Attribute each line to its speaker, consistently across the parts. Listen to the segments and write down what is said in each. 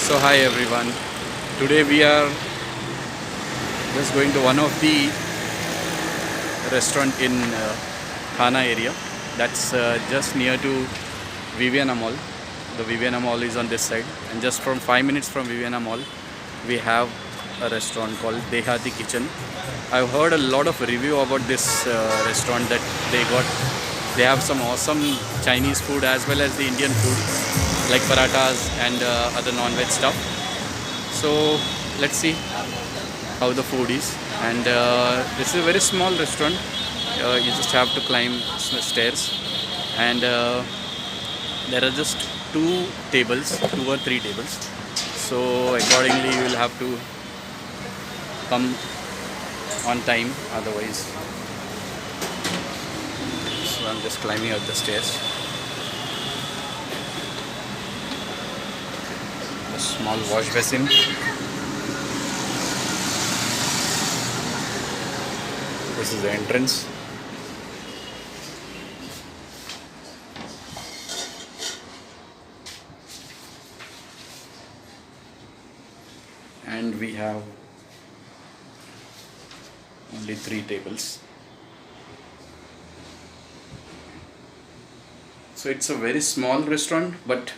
Speaker 1: So hi everyone. Today we are just going to one of the restaurant in Thana area. That's just near to Viviana Mall. The Viviana Mall is on this side, and just from 5 minutes from Viviana Mall, we have a restaurant called Dehati Kitchen. I've heard a lot of review about this restaurant that they have some awesome Chinese food as well as the Indian food like parathas and other non-veg stuff. So let's see how the food is. And this is a very small restaurant. You just have to climb stairs, and there are just two or three tables. So accordingly, you will have to come on time. Otherwise, so I'm just climbing up the stairs. A small wash basin. This is the entrance. And we have only 3 tables. So it's a very small restaurant, but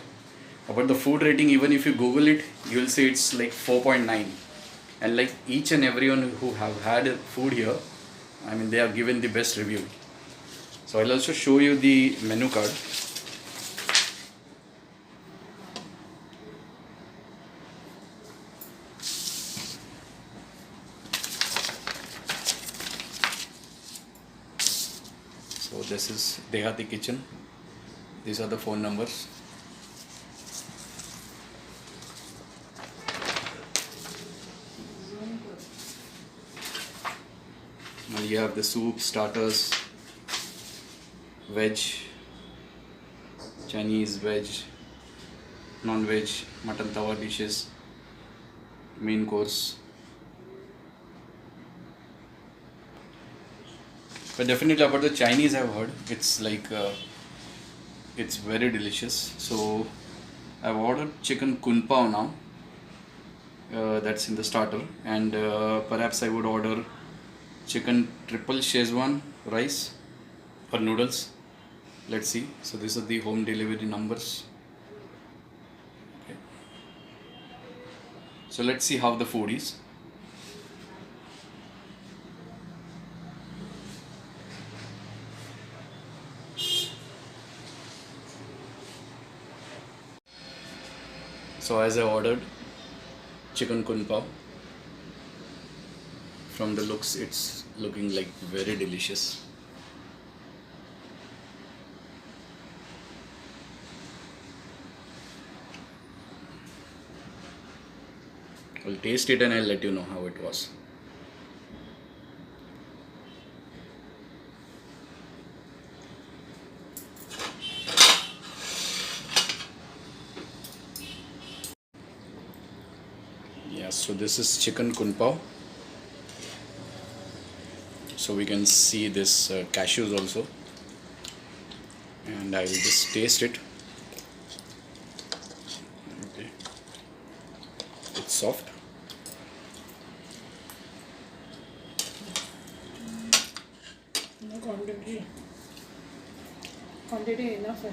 Speaker 1: about the food rating, even if you Google it, you will see it's like 4.9. And like each and everyone who have had food here, I mean, they have given the best review. So I'll also show you the menu card. So this is Dehati Kitchen. These are the phone numbers. Now you have the soup, starters, veg, Chinese, veg, non-veg, mutton tawa dishes, main course. But definitely about the Chinese, I've heard it's like it's very delicious. So I've ordered chicken kun pao now. That's in the starter, and perhaps I would order chicken triple Szechuan rice or noodles. Let's see. So these are the home delivery numbers. Okay. So let's see how the food is. So as I ordered chicken kun pao, from the looks it's looking like very delicious. I'll taste it and I'll let you know how it was. Yeah, so this is chicken kun pao. So we can see this cashews also, and I will just taste it. Okay, it's soft.
Speaker 2: No quantity enough.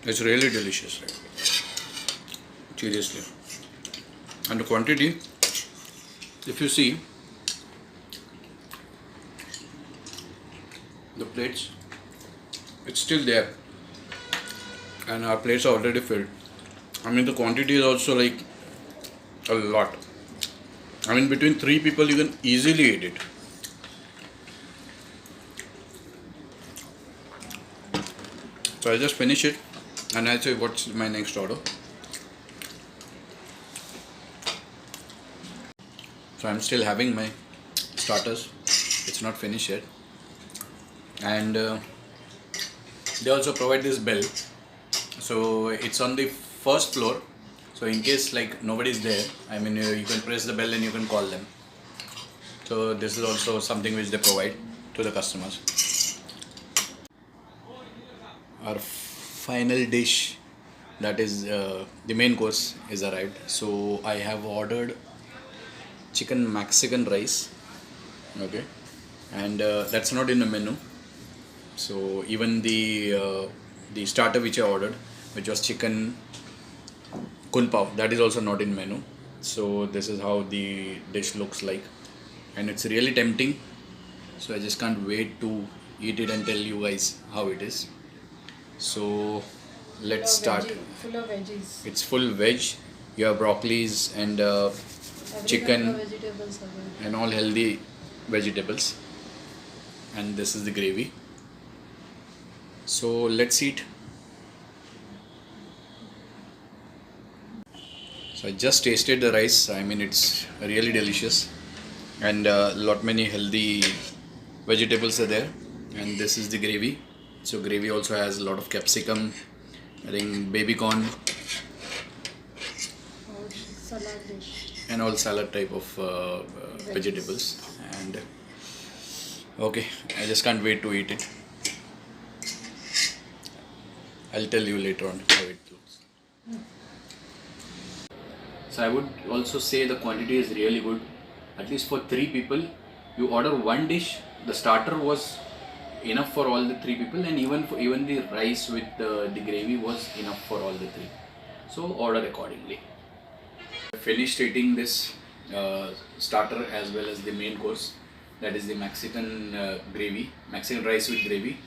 Speaker 1: It's really delicious, right? Seriously. And the quantity, if you see the plates, it's still there, and our plates are already filled. I mean, the quantity is also like a lot. I mean, between 3 people you can easily eat it. So I'll just finish it and I'll say what's my next order. So I'm still having my starters. It's not finished yet. And they also provide this bell. So it's on the first floor. So in case like nobody's there, I mean you can press the bell and you can call them. So this is also something which they provide to the customers. our final dish, that is the main course, is arrived. So I have ordered chicken Mexican rice. Okay, and that's not in the menu. So even the starter which I ordered, which was chicken kulpao, that is also not in menu. So this is how the dish looks like, and it's really tempting. So I just can't wait to eat it and tell you guys how it is. So let's start.
Speaker 2: Full of veggies.
Speaker 1: It's full veg. You have broccolis and
Speaker 2: Every
Speaker 1: chicken
Speaker 2: kind of vegetables are there.
Speaker 1: and all healthy vegetables. And this is the gravy. So let's eat. So I just tasted the rice. I mean, it's really delicious, and lot many healthy vegetables are there. And this is the gravy. So gravy also has a lot of capsicum, I think baby corn,
Speaker 2: Or salad dish.
Speaker 1: and all salad type of vegetables. And okay, I just can't wait to eat it. I'll tell you later on how it looks. So I would also say the quantity is really good. At least for 3 people, you order one dish. The starter was enough for all the 3 people, and even the rice with the gravy was enough for all the 3. So order accordingly. I finished eating this starter as well as the main course, that is the Mexican gravy, Mexican rice with gravy,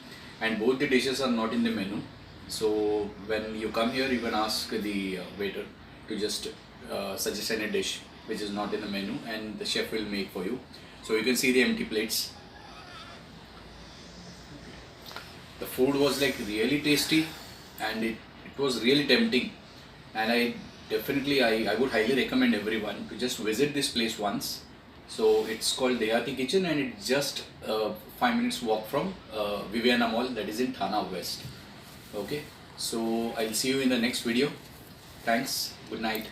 Speaker 1: and both the dishes are not in the menu. So when you come here, you can ask the waiter to just suggest any dish which is not in the menu, and the chef will make for you. So you can see the empty plates. The food was like really tasty, and it was really tempting, and I would highly recommend everyone to just visit this place once. So it's called Dehati Kitchen, and it's just 5 minutes walk from Viviana Mall, that is in Thana West. Okay, so I'll see you in the next video. Thanks, good night.